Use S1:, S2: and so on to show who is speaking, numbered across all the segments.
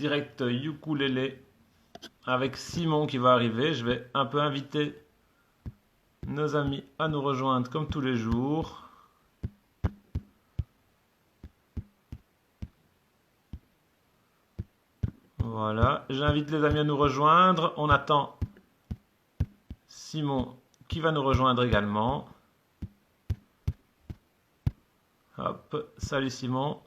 S1: direct ukulélé avec Simon qui va arriver. Je vais un peu inviter nos amis à nous rejoindre comme tous les jours. Voilà, j'invite les amis à nous rejoindre. On attend Simon qui va nous rejoindre également. Hop, salut Simon,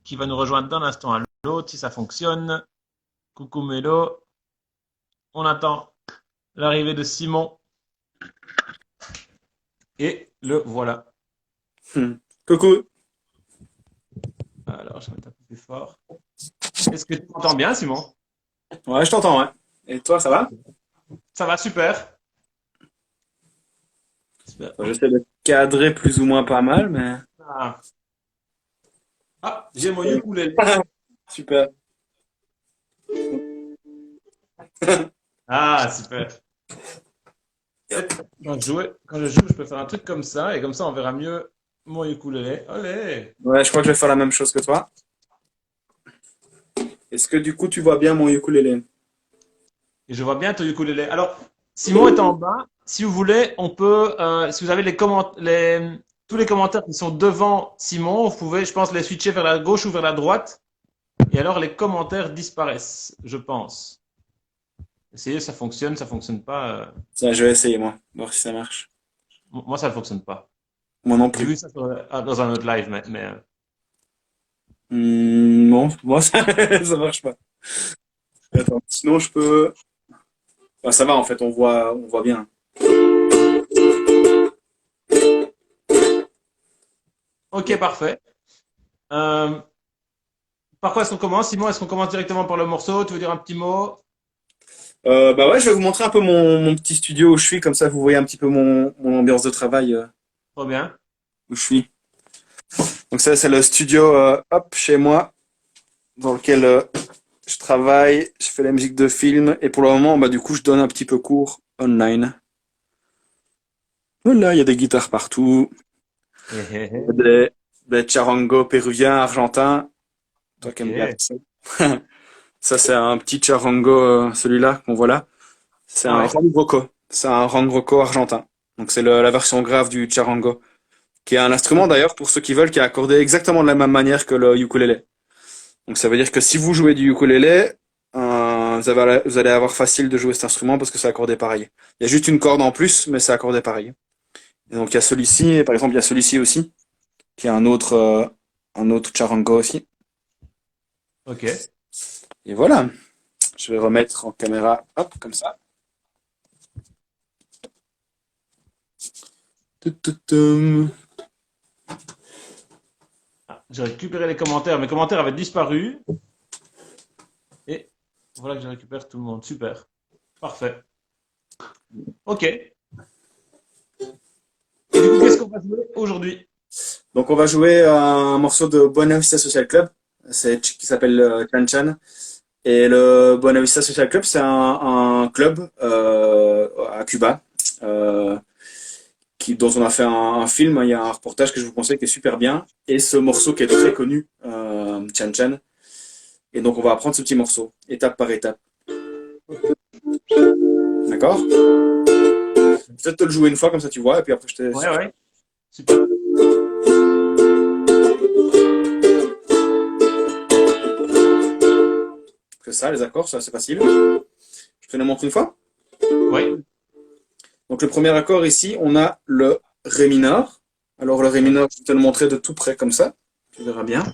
S1: qui va nous rejoindre d'un instant à l'autre si ça fonctionne. Coucou Mélo, on attend l'arrivée de Simon et le voilà.
S2: Coucou.
S1: Alors, je vais mettre un peu plus fort. Est-ce que tu m'entends bien, Simon?
S2: Ouais, je t'entends, ouais. Et toi, ça va?
S1: Ça va super. Super.
S2: J'essaie de cadrer plus ou moins pas mal, mais...
S1: Ah, j'ai mon ukulélé.
S2: Super.
S1: Ah, super. Quand je joue, je peux faire un truc comme ça, et comme ça, on verra mieux mon ukulélé. Allez!
S2: Ouais, je crois que je vais faire la même chose que toi. Est-ce que du coup, tu vois bien mon ukulélé?
S1: Et je vois bien ton ukulélé. Alors, Simon est en bas. Si vous voulez, on peut, si vous avez tous les commentaires qui sont devant Simon, vous pouvez, je pense, les switcher vers la gauche ou vers la droite. Et alors, les commentaires disparaissent, je pense. Essayez, ça fonctionne pas.
S2: Ça, je vais essayer, moi, voir si ça marche.
S1: Moi, ça ne fonctionne pas.
S2: Moi non
S1: J'ai
S2: plus.
S1: vu ça dans un autre live,
S2: Non, moi, ça, ça marche pas. Attends, sinon, je peux... Bah, ça va, en fait, on voit bien.
S1: ok, parfait. Euh, par quoi est-ce qu'on commence, Simon? Est-ce qu'on commence directement par le morceau? Tu veux dire un petit mot?
S2: Bah ouais, je vais vous montrer un peu mon petit studio où je suis, comme ça, vous voyez un petit peu mon ambiance de travail
S1: Trop bien.
S2: où je suis. Donc ça, c'est le studio, hop, chez moi, dans lequel je travaille, je fais la musique de film, et pour le moment, bah, du coup, je donne un petit peu cours online. Voilà, il y a des guitares partout, il y a des charangos péruviens, argentins, toi qui
S1: Ok.
S2: aimes bien ça. Ça, c'est un petit charango, celui-là, qu'on voit là. C'est
S1: Ah
S2: un
S1: ouais.
S2: rangroco. C'est un rangroco argentin. Donc c'est la version grave du charango, qui est un instrument
S1: Ok.
S2: d'ailleurs, pour ceux qui veulent, qui est accordé exactement de la même manière que le ukulélé. Donc ça veut dire que si vous jouez du ukulélé, vous allez avoir facile de jouer cet instrument parce que c'est accordé pareil. Il y a juste une corde en plus, mais c'est accordé pareil. Et donc il y a celui-ci, et par exemple il y a celui-ci aussi, qui est un autre charango aussi.
S1: Ok.
S2: Et voilà, je vais remettre en caméra, hop, comme ça. Toutoum.
S1: J'ai récupéré les commentaires. Mes commentaires avaient disparu. Et voilà que je récupère tout le monde. Super. Parfait. Ok. Et du coup, qu'est-ce qu'on va jouer aujourd'hui?
S2: Donc on va jouer un morceau de Buena Vista Social Club, qui s'appelle Chan Chan. Et le Buena Vista Social Club, c'est un club à Cuba. euh, dont on a fait un film. Il y a un reportage que je vous conseille qui est super bien. Et ce morceau qui est très connu, Chan Chan. Et donc on va apprendre ce petit morceau, étape par étape. D'accord? Peut-être te le jouer une fois, comme ça tu vois, et puis après je te...
S1: Ouais, ouais. Super.
S2: Que ça, les accords, c'est assez facile. Je te les montre une fois.
S1: Oui.
S2: Donc le premier accord ici, on a le Ré mineur. Alors le Ré
S1: Ouais.
S2: mineur, je vais te le montrer de tout près comme ça. Tu verras bien.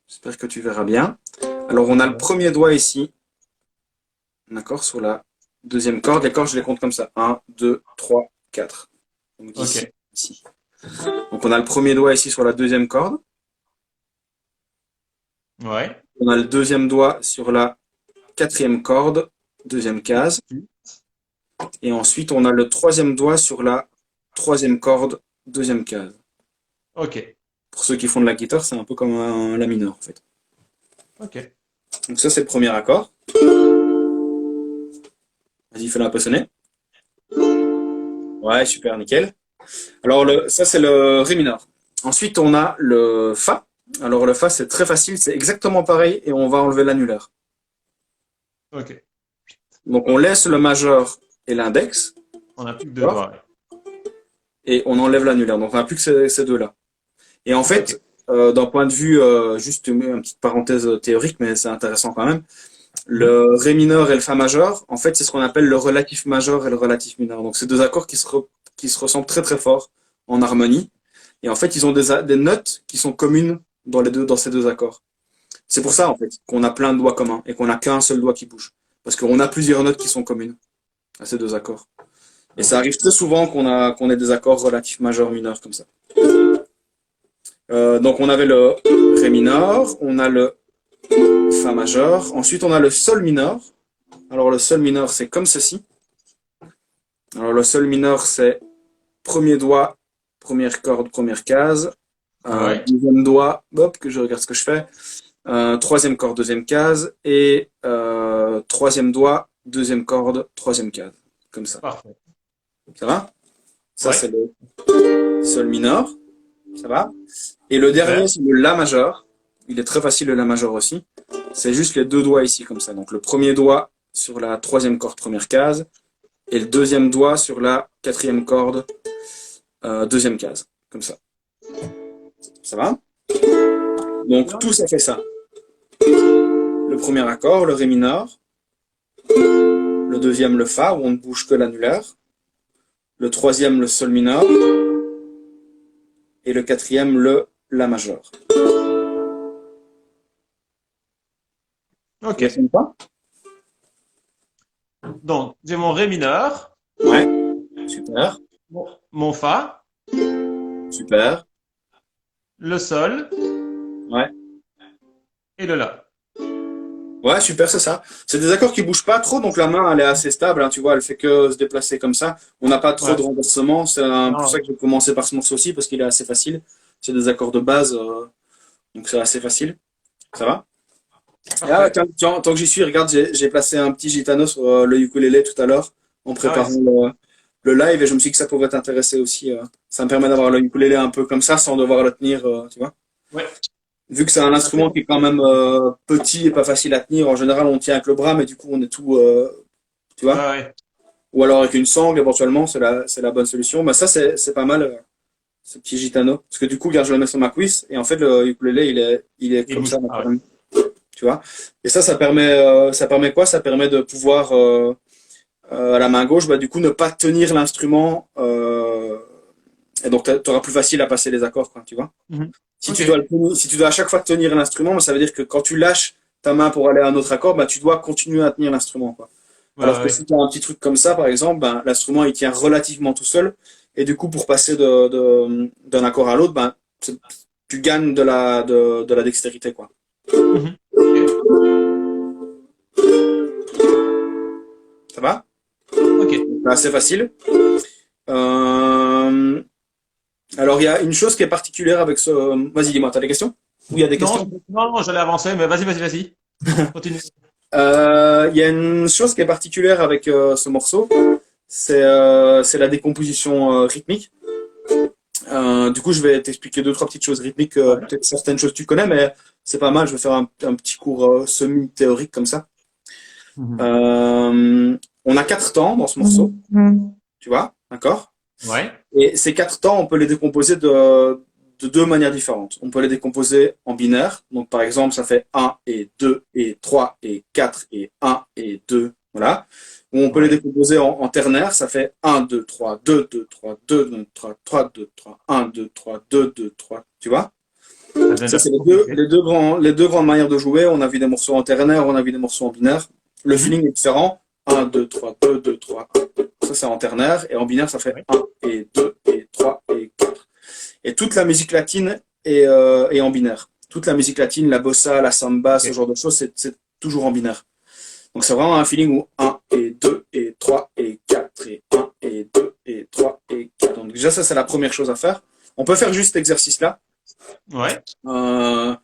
S2: J'espère que tu verras bien. Alors on a le
S1: Ouais.
S2: premier doigt ici. D'accord, sur la deuxième corde. Les cordes, je les compte comme ça. Un, 2, 3, 4. Donc d'ici,
S1: Ok.
S2: ici. Donc on a le premier doigt ici sur la deuxième corde.
S1: Ouais.
S2: On a le deuxième doigt sur la quatrième corde, deuxième case. Et ensuite, on a le troisième doigt sur la troisième corde, deuxième case.
S1: Ok.
S2: Pour ceux qui font de la guitare, c'est un peu comme un la mineur en fait.
S1: Ok.
S2: Donc ça, c'est le premier accord. Vas-y, fais-le un peu sonner. Ouais, super, nickel. Alors ça, c'est le Ré mineur. Ensuite, on a le Fa. Alors le Fa, c'est très facile, c'est exactement pareil et on va enlever l'annulaire.
S1: Ok.
S2: Donc on laisse le majeur et l'index,
S1: On n'a plus que deux
S2: d'accord,
S1: doigts.
S2: et on enlève l'annulaire. Donc on n'a plus que ces deux-là. Et en
S1: Ok.
S2: fait, d'un point de vue, juste une petite parenthèse théorique, mais c'est intéressant quand même,
S1: Mhm.
S2: le Ré mineur et le Fa majeur, en fait, c'est ce qu'on appelle le relatif majeur et le relatif mineur. Donc c'est deux accords qui se ressemblent très très fort en harmonie. Et en fait, ils ont des notes qui sont communes dans ces deux accords. C'est pour
S1: Ok.
S2: ça, en fait, qu'on a plein de doigts communs et qu'on n'a qu'un seul doigt qui bouge. Parce qu'on a plusieurs notes qui sont communes à ces deux accords. Et ça arrive très souvent qu'on ait des accords relatifs majeurs mineurs comme ça. Donc on avait le Ré mineur, on a le Fa majeur, ensuite on a le Sol mineur. Alors le Sol mineur c'est comme ceci. Alors le Sol mineur c'est premier doigt, première corde, première case,
S1: Ouais.
S2: deuxième doigt, hop, que je regarde ce que je fais, troisième corde, deuxième case, et troisième doigt, deuxième corde, troisième case. Comme ça.
S1: Parfait.
S2: Ça va? Ça
S1: Ouais.
S2: c'est le Sol mineur. Ça va? Et le dernier,
S1: Super.
S2: c'est le La majeur. Il est très facile, le La majeur aussi. C'est juste les deux doigts ici, comme ça. Donc le premier doigt sur la troisième corde, première case, et le deuxième doigt sur la quatrième corde, deuxième case. Comme ça. Ça va? Donc tout ça fait ça. Le premier accord, le Ré mineur. Le deuxième, le Fa, où on ne bouge que l'annulaire. Le troisième, le Sol mineur. Et le quatrième, le La majeur. Ça
S1: Ok.
S2: sonne pas?
S1: Donc, j'ai mon Ré mineur,
S2: Ouais. Super.
S1: mon Fa,
S2: Super.
S1: le Sol
S2: Ouais.
S1: et le La.
S2: Ouais, super, c'est ça. C'est des accords qui bougent pas trop, donc la main, elle est assez stable, hein, tu vois, elle fait que se déplacer comme ça. On n'a pas trop
S1: Ouais.
S2: de renversement. C'est pour ça
S1: Non.
S2: que j'ai commencé par ce morceau aussi, parce qu'il est assez facile. C'est des accords de base, donc c'est assez facile. Ça va? Et ah,
S1: Parfait.
S2: tiens, tiens, tant que j'y suis, regarde, j'ai placé un petit gitano sur le ukulélé tout à l'heure, en
S1: Ah ouais.
S2: préparant le live, et je me suis dit que ça pourrait t'intéresser aussi. Ça me permet d'avoir le ukulélé un peu comme ça, sans devoir le tenir, tu vois.
S1: Ouais.
S2: Vu que c'est un instrument qui est quand même petit et pas facile à tenir, en général on tient avec le bras, mais du coup on est tout, tu
S1: Ouais,
S2: vois.
S1: ouais.
S2: Ou alors avec une sangle éventuellement, c'est la bonne solution. Mais ça c'est pas mal, ce petit gitano. Parce que du coup, regarde, je le mets sur ma cuisse et en fait le ukulélé il est
S1: Il
S2: comme ça
S1: bouge pas. Ouais.
S2: naturellement, tu vois. Et ça permet quoi? Ça permet de pouvoir à la main gauche, bah du coup ne pas tenir l'instrument et donc t'auras plus facile à passer les accords, quoi, tu vois.
S1: Mhm.
S2: Si
S1: Ok.
S2: tu dois, si tu dois à chaque fois tenir l'instrument, ça veut dire que quand tu lâches ta main pour aller à un autre accord, bah, tu dois continuer à tenir l'instrument, quoi.
S1: Ouais,
S2: Alors que
S1: ouais.
S2: si tu as un petit truc comme ça, par exemple, ben, l'instrument il tient relativement tout seul. Et du coup, pour passer d'un accord à l'autre, ben, tu gagnes de la dextérité, quoi.
S1: Mhm. Ok.
S2: Ça va?
S1: Ok.
S2: C'est assez facile. Euh, alors, il y a une chose qui est particulière avec ce. Vas-y, dis-moi, t'as des questions? Ou il y a des
S1: Non,
S2: questions?
S1: non, j'allais avancer, mais vas-y, vas-y, vas-y. Continue.
S2: Il y a une chose qui est particulière avec ce morceau, c'est la décomposition rythmique. Du coup, je vais t'expliquer deux, trois petites choses rythmiques.
S1: Ouais.
S2: Peut-être certaines choses tu connais, mais c'est pas mal. Je vais faire un petit cours semi-théorique comme ça.
S1: Mhm.
S2: On a quatre temps dans ce morceau, tu vois, d'accord?
S1: Ouais.
S2: Et ces quatre temps, on peut les décomposer de deux manières différentes. On peut les décomposer en binaire. Donc, par exemple, ça fait un et 2 et 3 et 4 et un et 2. Voilà. Ou on peut les
S1: Ouais.
S2: décomposer en ternaire. Ça fait un 2 3 2 2 3 2 2 3 3 2 3 1 2 3 2 2 3. Tu vois?
S1: Ça devient
S2: Ça,
S1: déjà
S2: c'est
S1: plus compliqué.
S2: les deux grandes manières de jouer. On a vu des morceaux en ternaire, on a vu des morceaux en binaire. Le
S1: Mhm.
S2: feeling est différent. Un 2 3 2 2 3 1. Ça, c'est en ternaire. Et en binaire, ça fait
S1: Ouais.
S2: un et 2 et 3 et 4. Et toute la musique latine est en binaire. Toute la musique latine, la bossa, la samba, ce
S1: Ok.
S2: genre de choses, c'est toujours en binaire. Donc c'est vraiment un feeling où un et 2 et 3 et 4 et un et 2 et 3 et 4. Donc déjà, ça, c'est la première chose à faire. On peut faire juste cet exercice-là
S1: Ouais.
S2: euh,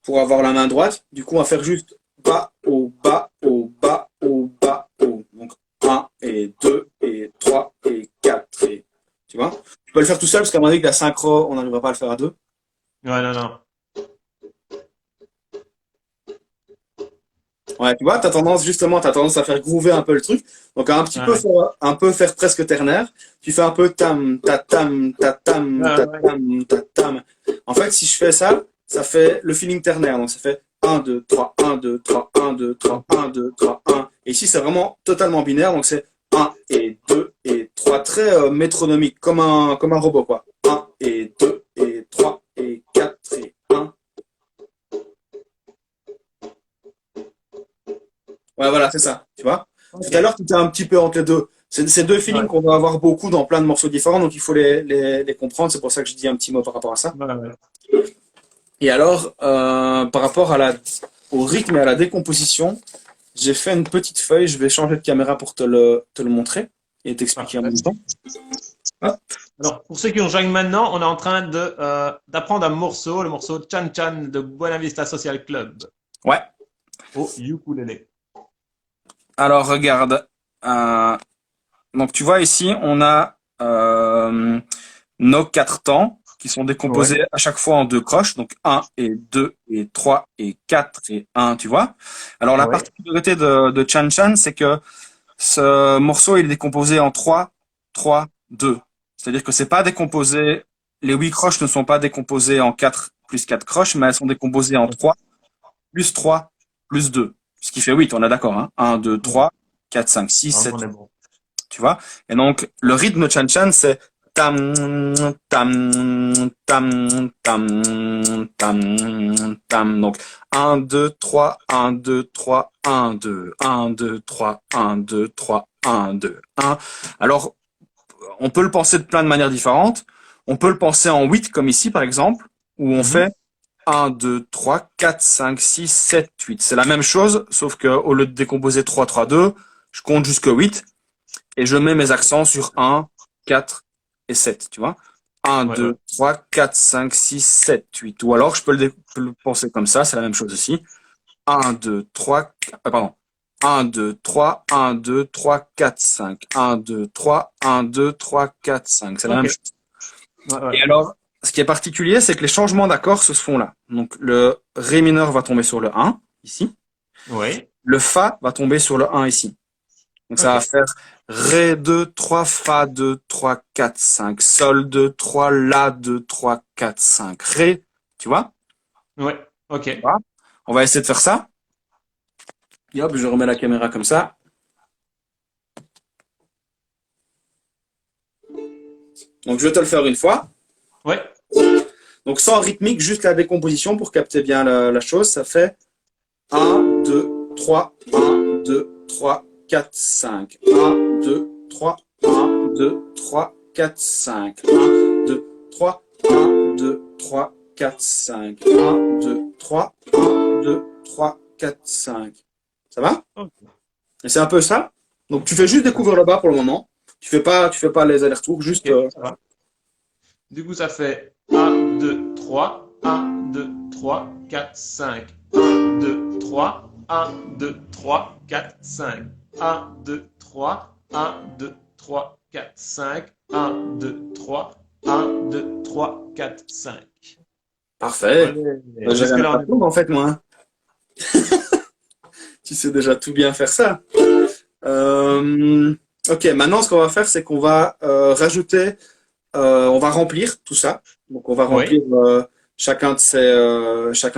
S2: pour avoir la main droite. Du coup, on va faire juste bas, au bas, au bas, au bas, au. Donc un et 2 et 3 et 4 et. Tu vois? Tu peux le faire tout seul parce qu'à mon avis, avec la synchro, on n'arrivera pas à le faire à deux.
S1: Ouais, non, non.
S2: Ouais, tu vois, t'as tendance à faire groover un peu le truc. Donc,
S1: Ouais.
S2: un peu faire presque ternaire. Tu fais un peu tam, ta tam, ta tam,
S1: Ouais,
S2: ta
S1: ouais.
S2: tam, ta tam. En fait, si je fais ça, ça fait le feeling ternaire. Donc, ça fait un 2 3 1 2 3 1 2 3 1 2 3 1. Et ici, c'est vraiment totalement binaire. Donc, c'est un et 2 et 3. Très métronomique, comme un robot, quoi. Un et 2 et 3 et 4 et un. Ouais, voilà, c'est ça, tu vois. Tout
S1: Ok.
S2: à l'heure, tu étais un petit peu entre les deux. C'est deux feelings
S1: Ouais.
S2: qu'on va avoir beaucoup dans plein de morceaux différents, donc il faut les comprendre. C'est pour ça que je dis un petit mot par rapport à ça.
S1: Ouais, ouais.
S2: Et alors, par rapport au rythme et à la décomposition, j'ai fait une petite feuille. Je vais changer de caméra pour te le montrer et t'expliquer en
S1: Parfait.
S2: même temps. Hop.
S1: Alors, pour ceux qui nous rejoignent maintenant, on est en train d'apprendre un morceau, le morceau Chan Chan de Buena Vista Social Club
S2: Ouais.
S1: au ukulélé.
S2: Alors, regarde. Euh, donc, tu vois ici, on a nos quatre temps qui sont
S1: Ouais.
S2: décomposés à chaque fois en deux croches, donc un et 2 et 3 et 4 et un, tu vois. Alors la
S1: Ouais.
S2: particularité de Chan Chan, c'est que ce morceau il est décomposé en 3 3 2. C'est-à-dire que c'est pas décomposé, les 8 croches ne sont pas décomposées en 4 plus 4 croches, mais elles sont décomposées en 3 plus 3 plus 2. Ce qui fait 8, on est d'accord, hein. 1, 2,
S1: Ouais.
S2: 3, 4, 5, 6,
S1: Donc,
S2: 7,
S1: on est bon.
S2: tu vois. Et donc, le rythme de Chan Chan, c'est tam, tam, tam, tam, tam, tam. Donc, un 2 3 1 2 3 1 2 1 2 3 1 2 3 1 2 1. Alors, on peut le penser de plein de manières différentes. On peut le penser en 8 comme ici, par exemple, où on
S1: Mhm.
S2: fait 1, 2, 3, 4, 5, 6, 7, 8. C'est la même chose, sauf que au lieu de décomposer 3, 3, 2, je compte jusqu'à 8 et je mets mes accents sur 1, 4 et 7, tu vois. 1,
S1: Ouais, ouais.
S2: 2, 3, 4, 5, 6, 7, 8. Ou alors, je peux peux le penser comme ça, c'est la même chose aussi. 1, 2, 3, pardon. 1, 2, 3, 1, 2, 3, 4, 5. 1, 2, 3, 1, 2, 3, 4, 5. C'est la
S1: Ok.
S2: même chose.
S1: Ouais, ouais.
S2: Et alors, ce qui est particulier, c'est que les changements d'accords se font là. Donc, le Ré mineur va tomber sur le 1, ici.
S1: Oui.
S2: Le Fa va tomber sur le 1 ici. Donc ça va
S1: Ok.
S2: faire Ré 2, 3, Fa 2, 3, 4, 5, Sol 2, 3, La 2, 3, 4, 5, Ré. Tu vois?
S1: Ouais. Ok.
S2: Voilà. On va essayer de faire ça. Et hop, je remets la caméra comme ça. Donc je vais te le faire une fois.
S1: Ouais.
S2: Donc sans rythmique, juste la décomposition pour capter bien la chose. Ça fait un 2 3 1 2 3 4 5 1 2 3 1 2 3 4 5 1 2 3 1 2 3 4 5 1 2 3 1 2 3 4 5. Ça va?
S1: Ok.
S2: Et c'est un peu ça. Donc tu fais juste découvrir le bas pour le moment. Tu fais pas les allers-retours, juste
S1: Ok. Ça va. Du coup, ça fait un, 2, 3, un, 2, 3, 4, 5. Un, 2, 3, un, 2, 3, 4, 5. Un, 2, 3, un, 2, 3, 4, 5. Un, 2, 3, un, 2, 3, 4, 5.
S2: parfait.
S1: Allez,
S2: J'ai rien
S1: jusque-là,
S2: à
S1: on est
S2: t'apprendre
S1: bon.
S2: en fait moi, hein. Tu sais déjà tout bien faire ça. Euh, ok, maintenant ce qu'on va faire, c'est qu'on va rajouter, on va remplir tout ça. Donc on va
S1: Oui.
S2: remplir chacun de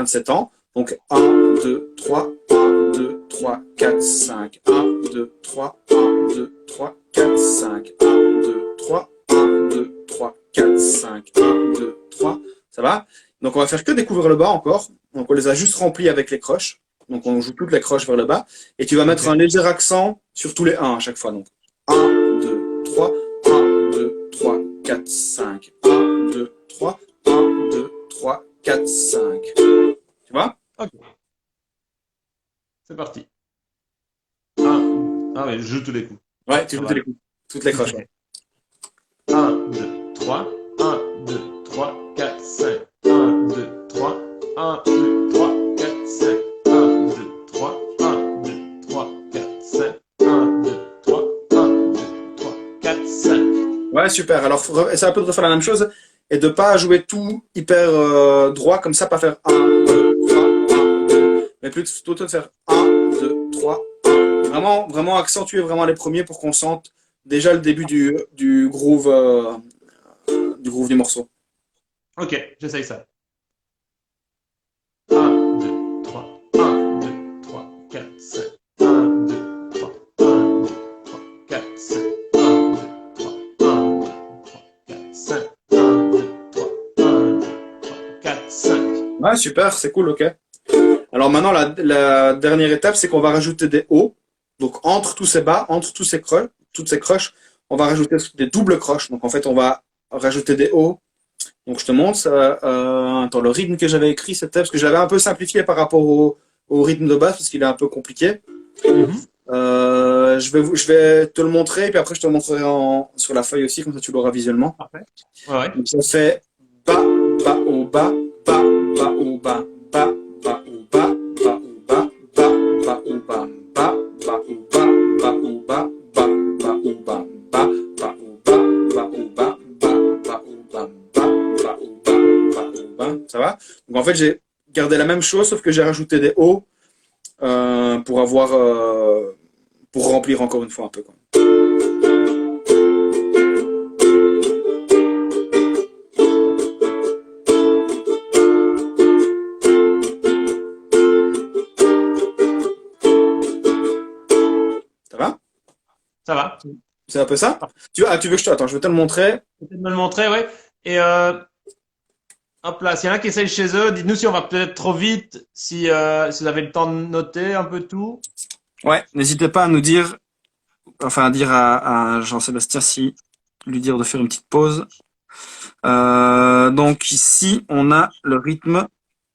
S2: ces temps. Donc un 2 3 1 2 3 4 5 1 2 3 1 2 3 4 5 1 2 3 1 2 3 4 5 1 2 3. Ça va? Donc on va faire que découvrir le bas encore. Donc on les a juste remplis avec les croches. Donc on joue toutes les croches vers le bas. Et tu vas
S1: Ok.
S2: mettre un léger accent sur tous les 1 à chaque fois. Donc un 2 3 1 2 3 4 5 1 2 3 1 2 3 4 5. Tu vois?
S1: Ok. C'est parti. Un. Ah, mais je joue tous les coups.
S2: Ouais, tu
S1: Ça
S2: joues
S1: va aller.
S2: toutes les croches. Ouais.
S1: Un, 2, 3. Un, 2, 3, 4, 5. Un, 2, 3. Un, 2, 3, 4, 5. Un, 2, 3. Un, 2, 3, 4, 5. Un, 2, 3. Un, 2, 3, 4, 5.
S2: Ouais, super. Alors, essaie un peu de refaire la même chose et de pas jouer tout hyper droit comme ça, pas faire un 2 3 1 2, mais plutôt de faire un 2 Vraiment, vraiment accentuer vraiment les premiers pour qu'on sente déjà le début du groove du morceau.
S1: Ok, j'essaye ça. Un, 2, 3. 1, 2, 3, 4, 5. 1, 2, 3. 1, 2, 3, 4, 5. 1, 2, 3. 1, 2, 3, 4, 5. 1, 2, 3. 1, 2, 3, 4, 5.
S2: Ouais, super, c'est cool, ok. Alors maintenant, la dernière étape, c'est qu'on va rajouter des hauts. Donc entre tous ces bas, entre tous ces croches, toutes ces croches, on va rajouter des doubles croches. Donc en fait, on va rajouter des hauts. Donc je te montre, attends, le rythme que j'avais écrit, c'était parce que je l'avais un peu simplifié par rapport au rythme de base parce qu'il est un peu compliqué.
S1: Mhm.
S2: Je vais te le montrer et puis après je te le montrerai sur la feuille aussi, comme ça tu l'auras visuellement.
S1: Parfait. Ouais, ouais.
S2: Donc ça fait bas, bas, au bas, bas, bas, au bas, bas, bas, au bas, bas, au bas, bas, bas, au bas, bas, bas, au bas, bas, au bas, bas, bas, au bas, bas, bas, au bas, bas, au bas, bas, bas, au bas, bas, bas, au bas, bas, au bas. Ça va? Donc en fait j'ai gardé la même chose sauf que j'ai rajouté des hauts pour avoir pour remplir encore une fois un peu quoi. Ça va?
S1: Ça va.
S2: C'est un peu ça? Tu veux que attends, je vais te le montrer.
S1: Peut-être me le montrer, ouais. Et hop là, s'il y en a qui essayent chez eux, dites-nous si on va peut-être trop vite, si vous avez le temps de noter un peu tout.
S2: Ouais, n'hésitez pas à nous dire, enfin à dire à Jean-Sébastien si lui dire de faire une petite pause. Donc ici, on a le rythme,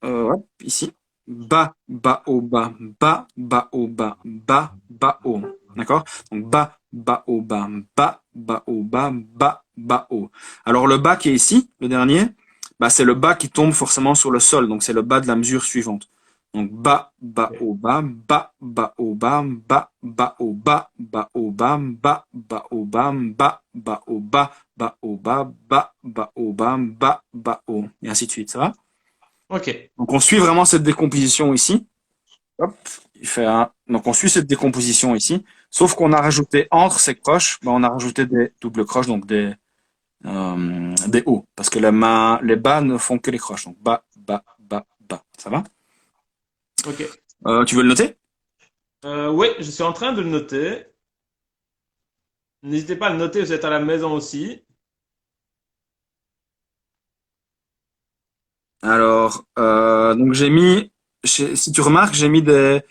S2: hop, ici, bas, bas, haut, bas, bas, bas, haut, bas, bas, bas, haut. D'accord? Donc bas, bas, haut, bas, bas, bas, haut, bas, bas, bas, haut. Alors le bas qui est ici, le dernier, bah, c'est le bas qui tombe forcément sur le sol. Donc c'est le bas de la mesure suivante. Donc bas, bas, haut, bas, bas, bas, haut, bas, bas, bas, haut, bas, bas, haut, bas, bas, bas, haut, bas, bas, bas, haut, bas, bas, haut, bas, bas, bas, haut, bas, bas, bas, haut, et ainsi de suite, ça va?
S1: Ok.
S2: Donc on suit vraiment cette décomposition ici. Hop, donc on suit cette décomposition ici, sauf qu'on a rajouté entre ces croches, ben, on a rajouté des doubles croches, donc des hauts, parce que les bas ne font que les croches, donc bas, bas, bas, bas, ça va?
S1: Ok.
S2: Tu veux le noter?
S1: Oui, je suis en train de le noter. N'hésitez pas à le noter, vous êtes à la maison aussi.
S2: Alors, donc si tu remarques, j'ai mis des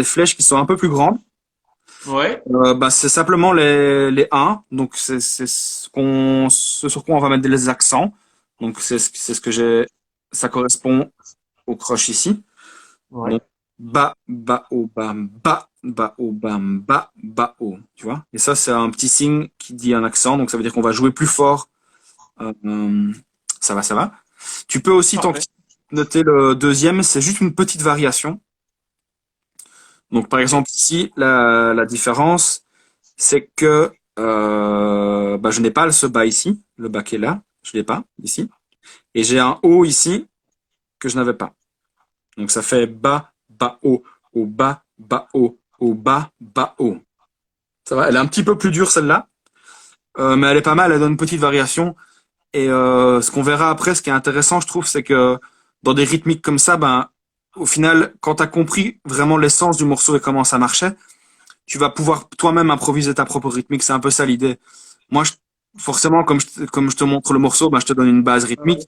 S2: flèches qui sont un peu plus grandes.
S1: Ouais.
S2: Bah, c'est simplement les 1, donc c'est ce sur quoi on va mettre des accents. Donc c'est ce que ça correspond aux croches ici.
S1: Ouais.
S2: Donc bas, bas, haut, bas, bas, bas, haut, bas, bas, bas, haut, tu vois. Et ça c'est un petit signe qui dit un accent, donc ça veut dire qu'on va jouer plus fort. Euh, ça va, ça va. Tu peux aussi
S1: Parfait.
S2: noter le deuxième, c'est juste une petite variation. Donc par
S1: Ok.
S2: exemple ici la différence c'est que bah, je n'ai pas ce bas ici, le bas qui est là, je l'ai pas ici, et j'ai un haut ici que je n'avais pas. Donc ça fait bas, bas, haut, bas, bas, haut, bas, bas, haut. Ça va, elle est un petit peu plus dure celle-là, mais elle est pas mal, elle donne une petite variation. Et ce qu'on verra après, ce qui est intéressant, je trouve, c'est que dans des rythmiques comme ça, ben, au final, quand tu as compris vraiment l'essence du morceau et comment ça marchait, tu vas pouvoir toi-même improviser ta propre rythmique. C'est un peu ça l'idée. Moi, forcément, comme je te montre le morceau, ben, je te donne une base rythmique.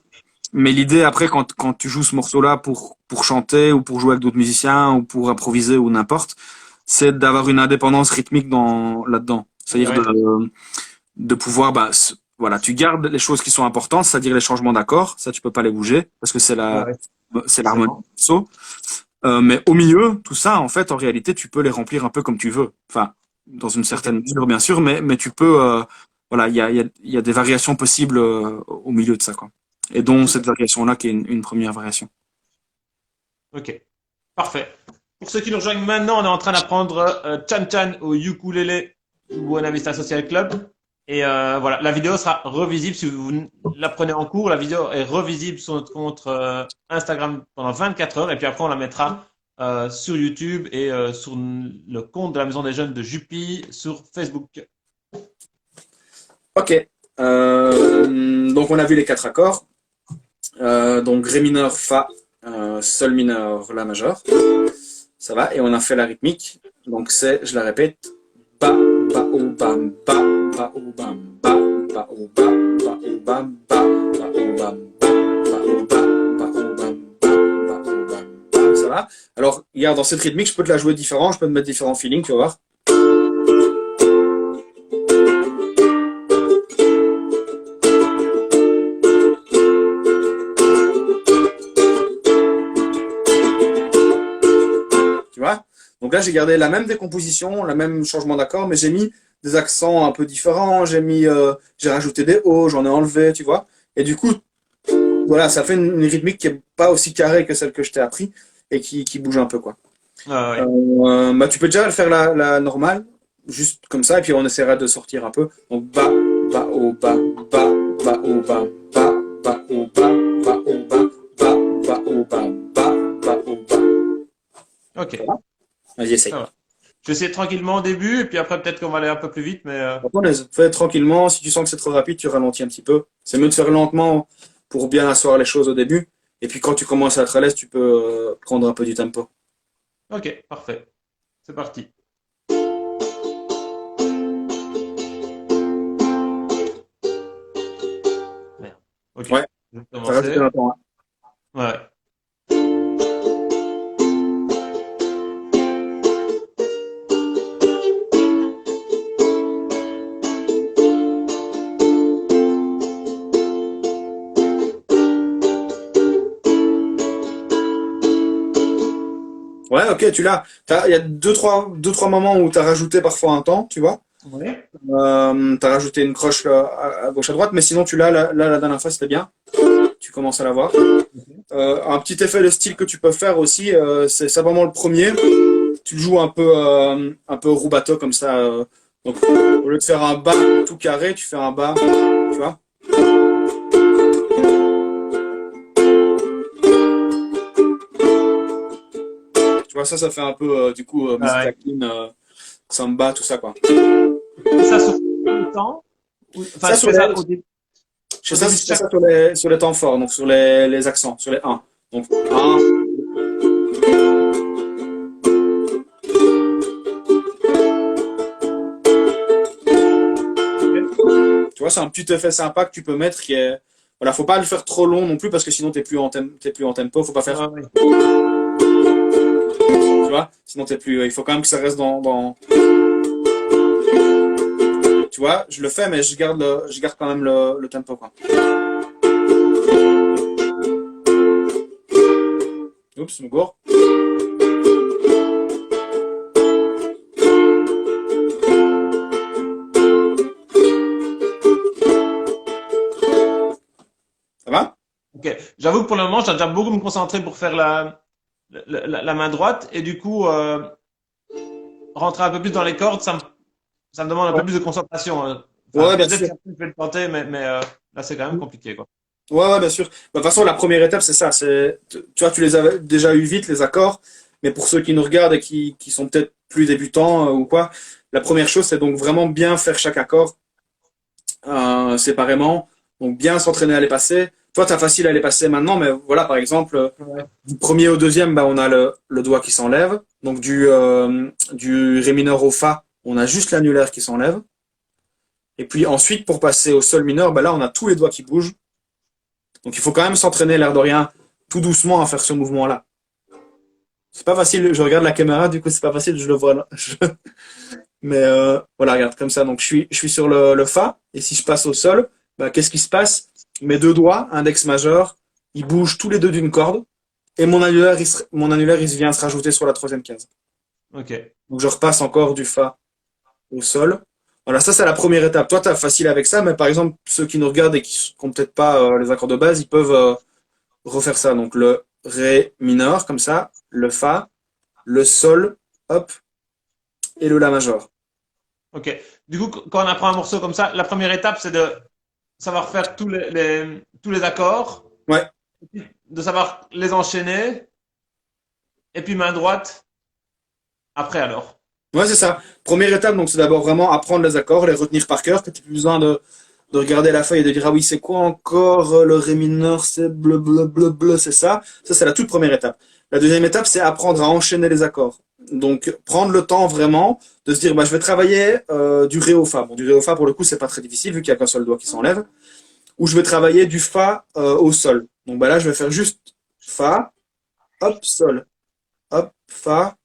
S2: Mais l'idée après, quand tu joues ce morceau-là pour chanter ou pour jouer avec d'autres musiciens ou pour improviser ou n'importe, c'est d'avoir une indépendance rythmique là-dedans. C'est-à-dire
S1: Ouais.
S2: de pouvoir, bah, voilà, tu gardes les choses qui sont importantes, c'est-à-dire les changements d'accords, ça tu peux pas les bouger parce que
S1: Ouais.
S2: c'est l'harmonie
S1: Forcément.
S2: du morceau. Mais au milieu, tout ça, en fait, en réalité, tu peux les remplir un peu comme tu veux. Enfin, dans une
S1: Ok.
S2: certaine mesure, bien sûr, mais tu peux, voilà, il y a des variations possibles au milieu de ça, quoi. Et donc
S1: Super.
S2: cette variation-là qui est une première variation.
S1: Ok. Parfait. Pour ceux qui nous rejoignent maintenant, on est en train d'apprendre Chan Chan au ukulélé du Buena Vista Social Club. Et voilà, la vidéo sera revisible si vous l'apprenez en cours. La vidéo est revisible sur notre compte Instagram pendant 24 heures. Et puis après, on la mettra sur YouTube et sur le compte de la Maison des Jeunes de Jupy sur Facebook.
S2: Ok. Donc on a vu les quatre accords. Donc Ré mineur, Fa, Sol mineur, La majeur. Ça va. Et on a fait la rythmique. Donc c'est, je la répète, Ba, Ba, O, Bam, Ba, Ba, O, Bam, Ba, Ba, O, Ba, Ba, O, Bam, Ba, Ba, O, Bam, Ba, Ba, O, Ba, Ba, O, Bam, Ba, Ba, O, Bam, Ba. Ça va. Alors, regarde, dans cette rythmique, je peux te la jouer différent, je peux te mettre différents feelings, tu vas voir. Tu vois? Donc là, j'ai gardé la même décomposition, le même changement d'accord, mais j'ai mis des accents un peu différents, j'ai rajouté des hauts, j'en ai enlevé, tu vois. Et du coup, voilà, ça fait une rythmique qui est pas aussi carrée que celle que je t'ai appris et qui bouge un peu, quoi.
S1: Ouais.
S2: Bah, tu peux déjà faire la normale, juste comme ça, et puis on essaiera de sortir un peu. Donc, ba, ba, o, ba, ba, ba, o, ba, ba, ba, o, ba, ba, o, ba, ba, ba, o, ba, ba, ba, o, ba. Ça
S1: Ok,
S2: va? Vas-y,
S1: ça
S2: essaye.
S1: va. Je vais essayer tranquillement au début et puis après peut-être qu'on va aller un peu plus vite, mais
S2: Japonaise. Fais tranquillement. Si tu sens que c'est trop rapide, tu ralentis un petit peu. C'est mieux de faire lentement pour bien asseoir les choses au début. Et puis quand tu commences à être à l'aise, tu peux prendre un peu du tempo.
S1: ok, parfait. C'est parti. Merde. Ok,
S2: Ouais,
S1: je vais
S2: t'as rajouté
S1: commencer.
S2: un temps, hein.
S1: Ouais.
S2: Ouais, ok, tu l'as. Il y a deux, trois moments où tu as rajouté parfois un temps, tu vois.
S1: Ouais.
S2: Tu as rajouté une croche à gauche à droite, mais sinon tu l'as. Là, la dernière fois, c'était bien. Tu commences à l'avoir. Un petit effet de style que tu peux faire aussi, c'est simplement le premier. Tu le joues un peu rubato comme ça. Donc, au lieu de faire un bas tout carré, tu fais un bas, tu vois. Tu vois, ça fait un peu, du coup, musique
S1: Ouais.
S2: latine, samba, tout ça, quoi.
S1: Tu fais ça sur tout le temps? Enfin,
S2: Ça,
S1: tu
S2: sur
S1: fais
S2: les,
S1: ça
S2: je
S1: au
S2: fais ça,
S1: début de
S2: je fais
S1: chaque.
S2: ça sur les temps forts, donc sur les accents, sur les 1. Donc, 1.
S1: Ok.
S2: Tu vois, c'est un petit effet sympa que tu peux mettre qui est, voilà, faut pas le faire trop long non plus parce que sinon t'es plus en tempo, faut pas faire,
S1: Ouais, ouais.
S2: tu vois, sinon t'es plus, il faut quand même que ça reste tu vois, je le fais, mais je garde quand même le tempo, quoi. Oups, mon gourd. Ça va?
S1: Ok. J'avoue que pour le moment, j'ai déjà beaucoup me concentrer pour faire la main droite et du coup, rentrer un peu plus dans les cordes, ça me demande un
S2: Ouais,
S1: peu plus de concentration. Enfin,
S2: ouais, bien
S1: peut-être
S2: sûr.
S1: qu'après, je vais le tenter, mais là, c'est quand même compliqué, quoi.
S2: Ouais, ouais, bien sûr. Bah, de toute façon, la première étape, c'est ça. Tu vois, tu les avais déjà eu vite, les accords. Mais pour ceux qui nous regardent et qui sont peut-être plus débutants ou quoi, la première chose, c'est donc vraiment bien faire chaque accord séparément. Donc bien s'entraîner à les passer. Toi, t'as facile à les passer maintenant, mais voilà, par exemple,
S1: Ouais.
S2: du premier au deuxième, bah, on a le doigt qui s'enlève. Donc du ré mineur au fa, on a juste l'annulaire qui s'enlève. Et puis ensuite, pour passer au sol mineur, bah, là, on a tous les doigts qui bougent. Donc il faut quand même s'entraîner, l'air de rien, tout doucement à faire ce mouvement-là. C'est pas facile, je regarde la caméra, du coup c'est pas facile, je le vois là. Mais voilà, regarde, comme ça. Donc je suis sur le Fa, et si je passe au sol, bah, qu'est-ce qui se passe? Mes deux doigts, index majeur, ils bougent tous les deux d'une corde, et mon annulaire, il vient se rajouter sur la troisième case.
S1: Ok.
S2: Donc je repasse encore du Fa au sol. Voilà, ça c'est la première étape. Toi, tu as facile avec ça, mais par exemple, ceux qui nous regardent et qui n'ont peut-être pas les accords de base, ils peuvent refaire ça. Donc le Ré mineur, comme ça, le Fa, le Sol, hop, et le La majeur.
S1: Ok. Du coup, quand on apprend un morceau comme ça, la première étape, c'est de savoir faire tous les accords,
S2: Ouais,
S1: de savoir les enchaîner et puis main droite après alors.
S2: Ouais, c'est ça. Première étape, donc c'est d'abord vraiment apprendre les accords, les retenir par cœur, que tu n'as plus besoin de regarder la feuille et de dire, ah oui, c'est quoi encore le ré mineur, c'est bleu, bleu, bleu, bleu, c'est ça. Ça, c'est la toute première étape. La deuxième étape, c'est apprendre à enchaîner les accords. Donc, prendre le temps vraiment de se dire, bah, je vais travailler du ré au fa. Bon, du ré au fa, pour le coup, c'est pas très difficile, vu qu'il y a qu'un seul doigt qui s'enlève. Ou je vais travailler du fa au sol. Donc, bah là, je vais faire juste fa, hop, sol, hop, fa,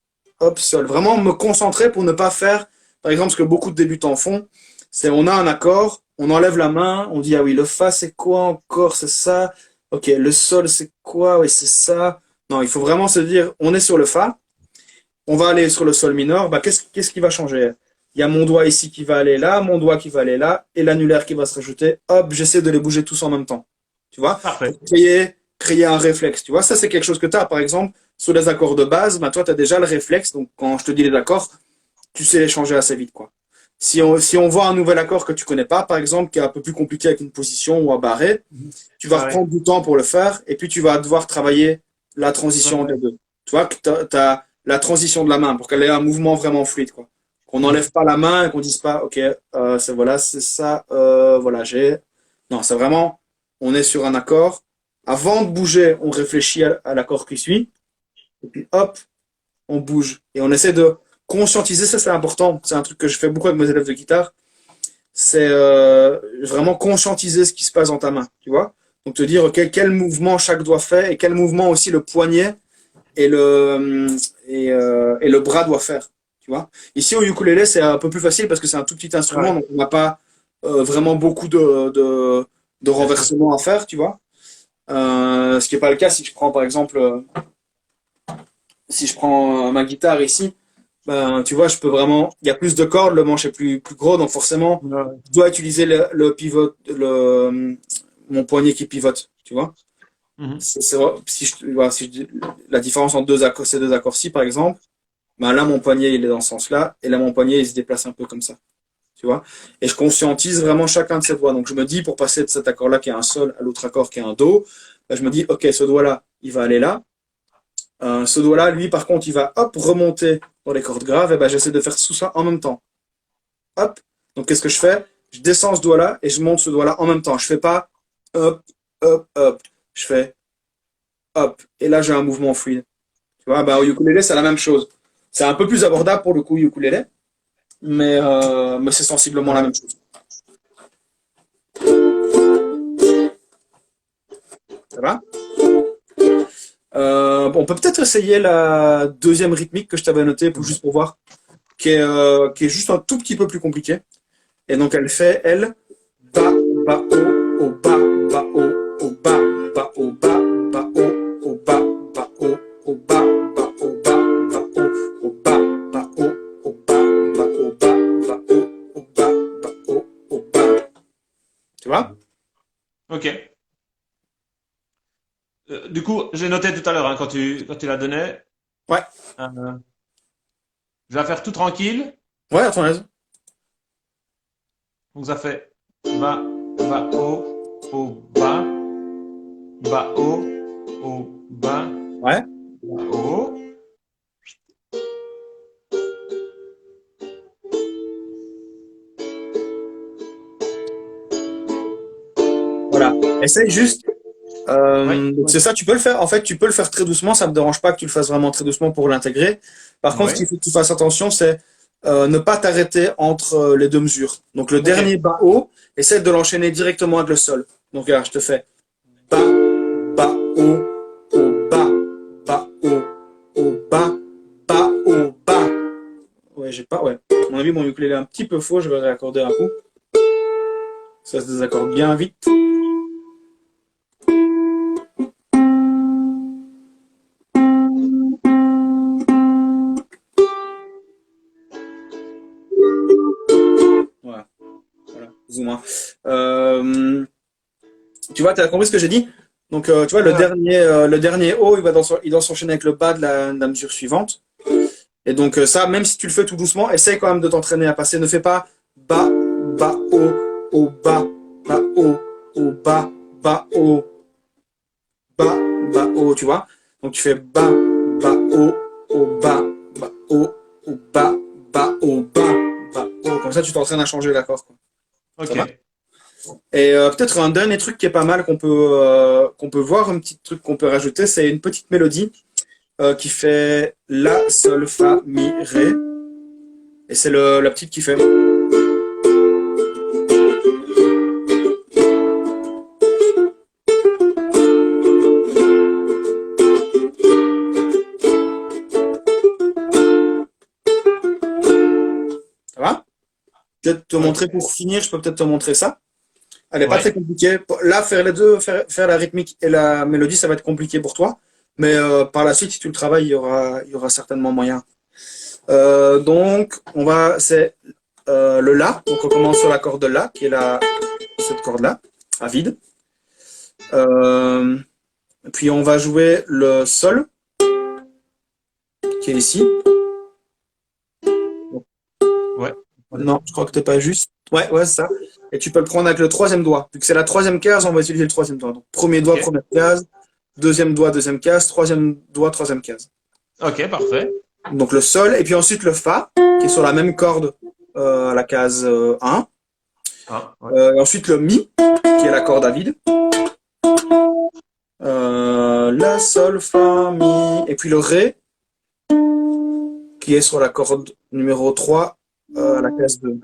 S2: hop, sol. Vraiment me concentrer pour ne pas faire, par exemple, ce que beaucoup de débutants font, c'est on a un accord, on enlève la main, on dit ah oui, le fa c'est quoi encore, c'est ça. Ok, le sol c'est quoi, oui c'est ça. Non, il faut vraiment se dire, on est sur le fa, on va aller sur le sol mineur, bah qu'est-ce qui va changer? Il y a mon doigt ici qui va aller là, mon doigt qui va aller là, et l'annulaire qui va se rajouter. Hop, j'essaie de les bouger tous en même temps. Tu vois?
S1: Parfait.
S2: Créer un réflexe. Tu vois, ça c'est quelque chose que tu as, par exemple, sur les accords de base, bah, toi tu as déjà le réflexe, donc quand je te dis les accords, tu sais les changer assez vite, quoi. Si on voit un nouvel accord que tu connais pas, par exemple, qui est un peu plus compliqué avec une position ou un barré, tu vas
S1: Ah ouais.
S2: reprendre du temps pour le faire et puis tu vas devoir travailler la transition des
S1: Ouais.
S2: deux. Tu vois, que t'as la transition de la main pour qu'elle ait un mouvement vraiment fluide, quoi. Qu'on n'enlève pas la main et qu'on dise pas, ok, c'est voilà, c'est ça, voilà, j'ai. Non, c'est vraiment, on est sur un accord. Avant de bouger, on réfléchit à l'accord qui suit et puis hop, on bouge et on essaie de conscientiser. Ça, c'est important. C'est un truc que je fais beaucoup avec mes élèves de guitare, c'est vraiment conscientiser ce qui se passe dans ta main, tu vois. Donc te dire ok, quel mouvement chaque doigt fait et quel mouvement aussi le poignet et le bras doit faire, tu vois. Ici au ukulélé c'est un peu plus facile parce que c'est un tout petit instrument,
S1: Ouais.
S2: donc on n'a pas vraiment beaucoup de
S1: Bien sûr.
S2: renversement à faire, tu vois. Ce qui n'est pas le cas si je prends par exemple si je prends ma guitare ici, ben, tu vois, je peux vraiment, il y a plus de cordes, le manche est plus gros, donc forcément,
S1: Ouais.
S2: je dois utiliser le pivot, mon poignet qui pivote, tu vois.
S1: Mhm.
S2: C'est si voilà, si la différence entre deux accords, ces deux accords-ci, par exemple, ben là, mon poignet, il est dans ce sens-là, et là, mon poignet, il se déplace un peu comme ça, tu vois. Et je conscientise vraiment chacun de ces doigts. Donc, je me dis, pour passer de cet accord-là qui est un sol à l'autre accord qui est un do, ben, je me dis, ok, ce doigt-là, il va aller là. Ce doigt-là, lui, par contre, il va hop remonter dans les cordes graves. Et ben, j'essaie de faire tout ça en même temps. Hop. Donc, qu'est-ce que je fais? Je descends ce doigt-là et je monte ce doigt-là en même temps. Je fais pas hop, hop, hop. Je fais hop. Et là, j'ai un mouvement fluide. Tu vois, bah, au ukulélé, c'est la même chose. C'est un peu plus abordable pour le coup, ukulélé, mais c'est sensiblement la
S1: Ouais.
S2: même chose. Ça va? Bon, on peut peut-être essayer la deuxième rythmique que je t'avais notée juste pour voir, qui est juste un tout petit peu plus compliqué. Et donc elle fait, elle, ba, ba, o, ba, ba, o, ba, ba, o, ba, ba, o, ba, ba, o, ba, ba, o, ba, ba, o, ba, ba, o, ba, ba, o, ba, ba, o, ba, ba, o, ba. Tu vois?
S1: Ok. Du coup, j'ai noté tout à l'heure hein, quand tu la donnais.
S2: Ouais,
S1: Euh, je vais la faire tout tranquille.
S2: ouais, à ton aise.
S1: Donc ça fait ba, ba, o, ba, o,
S2: Ouais.
S1: ba, o.
S2: Voilà. Essaye juste.
S1: Oui,
S2: Donc c'est ça, tu peux le faire. En fait, tu peux le faire très doucement. Ça me dérange pas que tu le fasses vraiment très doucement pour l'intégrer. Par contre, ce
S1: oui.
S2: qu'il faut que tu fasses attention, c'est ne pas t'arrêter entre les deux mesures. Donc le
S1: Ok.
S2: dernier bas haut, essaie de l'enchaîner directement avec le sol. Donc regarde, je te fais bas, bas haut, haut bas, bas haut bas, bas haut bas. Ouais, j'ai pas. Ouais. À mon avis, mon ukulélé est un petit peu faux. Je vais réaccorder un coup. Ça se désaccorde bien vite. Voilà. Voilà, plus ou moins. Euh, Tu vois, tu as compris ce que j'ai dit? Donc, tu vois,
S1: Ouais.
S2: le dernier haut, il doit s'enchaîner avec le bas de la mesure suivante. Et donc, ça, même si tu le fais tout doucement, essaye quand même de t'entraîner à passer. Ne fais pas bas, bas, haut, bas, haut, bas, haut, bas, bas, haut, tu vois? Donc, tu fais bas, ba, o, ba, ba, o, ba, ba, o, ba, ba, o. Comme ça, tu t'entraînes à changer l'accord, quoi. Ça va?
S1: Ok.
S2: Et peut-être un dernier truc qui est pas mal qu'on peut voir, un petit truc qu'on peut rajouter, c'est une petite mélodie qui fait la, sol, fa, mi, ré. Et c'est la petite qui fait. Ça va? Je vais te
S1: Ouais.
S2: montrer pour finir, je peux peut-être te montrer ça. Elle n'est pas très
S1: Ouais.
S2: compliquée. Là, faire les deux, faire la rythmique et la mélodie, ça va être compliqué pour toi. Mais par la suite, si tu le travailles, il y aura certainement moyen. Donc, c'est le La. Donc, on commence sur la corde de La, qui est cette corde-là, à vide. Euh, Puis, on va jouer le Sol, qui est ici.
S1: Ouais.
S2: Non, je crois que t'es pas juste. Ouais, c'est ça. Et tu peux le prendre avec le troisième doigt. Vu que c'est la troisième case, on va utiliser le troisième doigt. Donc, premier doigt,
S1: Ok.
S2: première case. Deuxième doigt, deuxième case. Troisième doigt, troisième case.
S1: Ok, parfait.
S2: Donc, le Sol. Et puis ensuite, le Fa, qui est sur la même corde à la case 1.
S1: Ah, ouais.
S2: Et ensuite, le Mi, qui est la corde à vide. La, Sol, Fa, Mi. Et puis le Ré, qui est sur la corde numéro 3 à la case 2.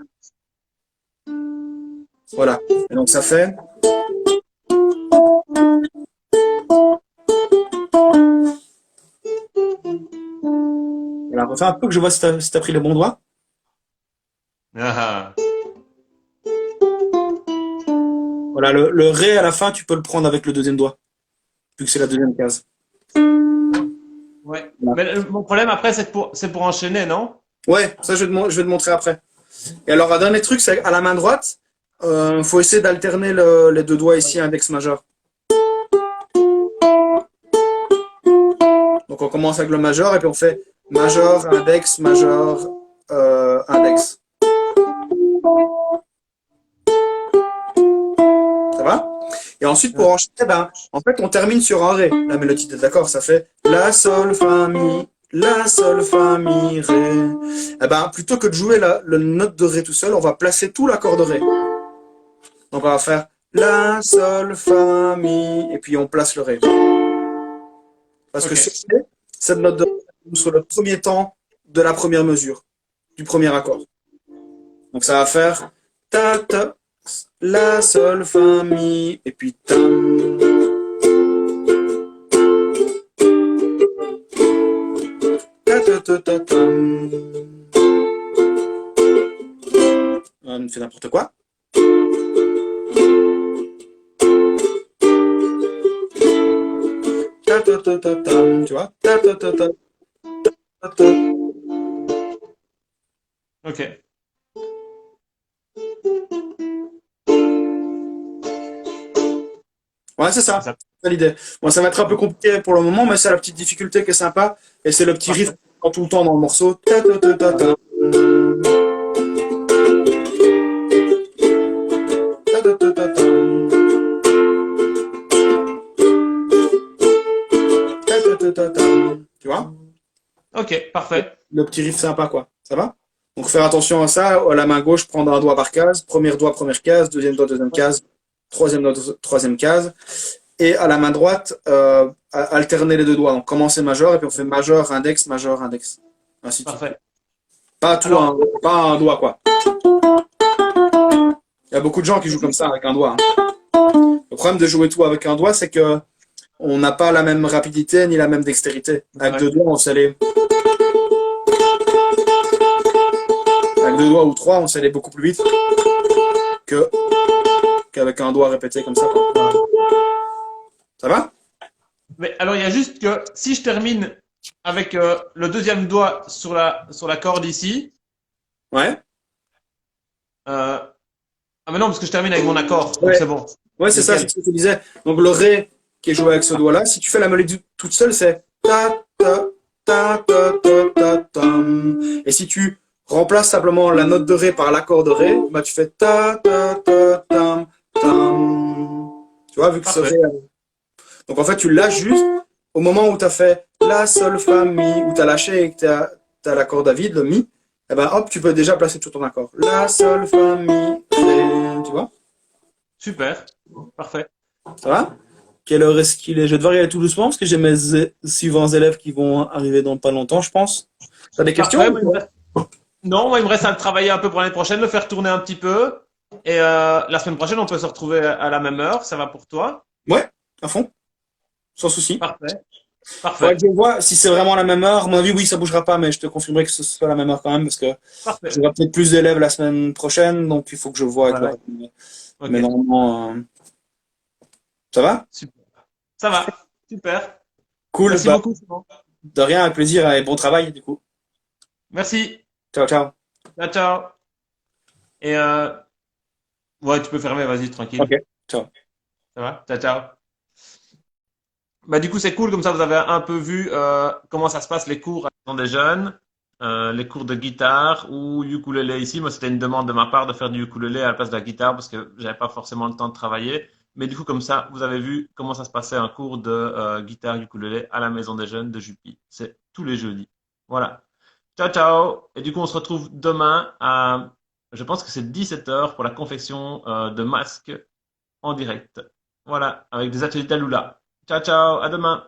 S2: Voilà. Et donc, ça fait. Voilà, refais un peu que je vois si t'as pris les bons doigts.
S1: Ah,
S2: Voilà, le Ré à la fin, tu peux le prendre avec le deuxième doigt, vu que c'est la deuxième case.
S1: ouais.
S2: Voilà.
S1: Mais mon problème après, c'est pour enchaîner, non?
S2: Ouais, ça je vais te montrer après. Et alors, un dernier truc, c'est à la main droite, faut essayer d'alterner les deux doigts ici, index majeur. Donc on commence avec le majeur et puis on fait majeur, index. Ça va? Et ensuite, pour enchaîner, ben, en fait, on termine sur un ré, la mélodie, t'es d'accord? Ça fait la, sol, fa, mi, la, sol, fa, mi, ré. Eh ben, plutôt que de jouer le note de ré tout seul, on va placer tout l'accord de ré. Donc, on va faire la, sol, fa, mi, et puis on place le ré. Parce que
S1: Ok.
S2: cette note de ré sur le premier temps de la première mesure, du premier accord. Donc, ça va faire ta, ta, la, sol, fa, mi, et puis tam. Ta, ta, ta, ta, tam. On fait n'importe quoi. Ta, ta, ta, ta, tam, tu vois? Ta, ta, ta, ta, ta, ta.
S1: Ok.
S2: Ouais, c'est ça.
S1: Ça-
S2: C'est l'idée. Bon, ça va être un peu compliqué pour le moment, mais c'est la petite difficulté qui est sympa. Et c'est le petit riff
S1: Parfait.
S2: qu'on entend tout le temps dans le morceau. Ta, ta, ta, ta, ta. Ta, ta, ta, ta, ta. Ta, ta, ta, ta, ta. Tu vois?
S1: Ok, parfait.
S2: Le petit riff sympa, quoi. Ça va? Donc faire attention à ça. À la main gauche, prendre un doigt par case. Premier doigt, première case. Deuxième doigt, deuxième case. Troisième doigt, troisième case. Et à la main droite, alterner les deux doigts. Donc commencer majeur et puis on fait majeur, index, majeur, index. Ainsi de suite.
S1: Parfait.
S2: Pas tout
S1: Alors,
S2: pas un doigt, quoi. Il y a beaucoup de gens qui jouent comme ça avec un doigt, hein. Le problème de jouer tout avec un doigt, c'est que on n'a pas la même rapidité ni la même dextérité. Avec
S1: ouais.
S2: deux doigts, on sait aller. Avec deux doigts ou trois, on sait aller beaucoup plus vite que qu'avec un doigt répété comme ça, quoi. Ça va?
S1: Mais alors, il y a juste que si je termine avec le deuxième doigt sur la corde ici,
S2: Ouais.
S1: euh, ah mais non, parce que je termine avec mon accord, donc c'est
S2: Ouais.
S1: bon.
S2: Ouais, c'est ça,
S1: Nickel.
S2: c'est ce que je te disais. Donc le ré qui est joué avec ce doigt-là, si tu fais la mélodie toute seule, c'est ta ta ta ta ta ta tam. Et si tu remplaces simplement la note de ré par l'accord de ré, bah tu fais ta ta ta tam tam. Tu vois, vu que ce
S1: Parfait.
S2: ré. Donc en fait, tu lâches juste au moment où tu as fait la, sol, fa, mi, ou t'as lâché et que t'as l'accord David, le mi, eh ben hop, tu peux déjà placer tout ton accord. La, sol, fa, mi, ré, tu vois?
S1: Super. Parfait.
S2: Ça va? Quelle heure est-ce qu'il est? Je vais devoir y aller tout doucement parce que j'ai mes suivants élèves qui vont arriver dans pas longtemps, je pense. T'as des questions
S1: Parfait.
S2: ou quoi?
S1: Non, moi, il me reste à le travailler un peu pour l'année prochaine, le faire tourner un petit peu. Et la semaine prochaine, on peut se retrouver à la même heure. Ça va pour toi?
S2: Ouais, à fond, sans souci.
S1: Parfait.
S2: Faudrait
S1: Parfait.
S2: que je vois si c'est vraiment la même heure. À mon avis, oui, ça bougera pas, mais je te confirmerai que ce soit la même heure quand même parce que
S1: Parfait.
S2: j'aurai peut-être plus d'élèves la semaine prochaine, donc il faut que je vois avec
S1: Ouais.
S2: leur. Mais
S1: Ok.
S2: normalement, ça va?
S1: Super. Ça va. Super.
S2: Cool,
S1: Merci
S2: bah,
S1: beaucoup, Simon.
S2: de rien, avec plaisir et bon travail du coup.
S1: Merci.
S2: Ciao, ciao.
S1: Ciao, ciao. Et ouais, tu peux fermer, vas-y,
S2: Ok,
S1: tranquille.
S2: ciao.
S1: Ça va? Ciao, ciao. Bah, du coup, c'est cool, comme ça, vous avez un peu vu comment ça se passe les cours dans des jeunes, les cours de guitare ou ukulélé ici. Moi, c'était une demande de ma part de faire du ukulélé à la place de la guitare parce que j'avais pas forcément le temps de travailler. Mais du coup, comme ça, vous avez vu comment ça se passait un cours de guitare ukulélé à la maison des jeunes de Jupy. C'est tous les jeudis. Voilà. Ciao, ciao. Et du coup, on se retrouve demain à, je pense que c'est 17 heures pour la confection de masques en direct. Voilà, avec des ateliers d'Aloula. Ciao, ciao, à demain.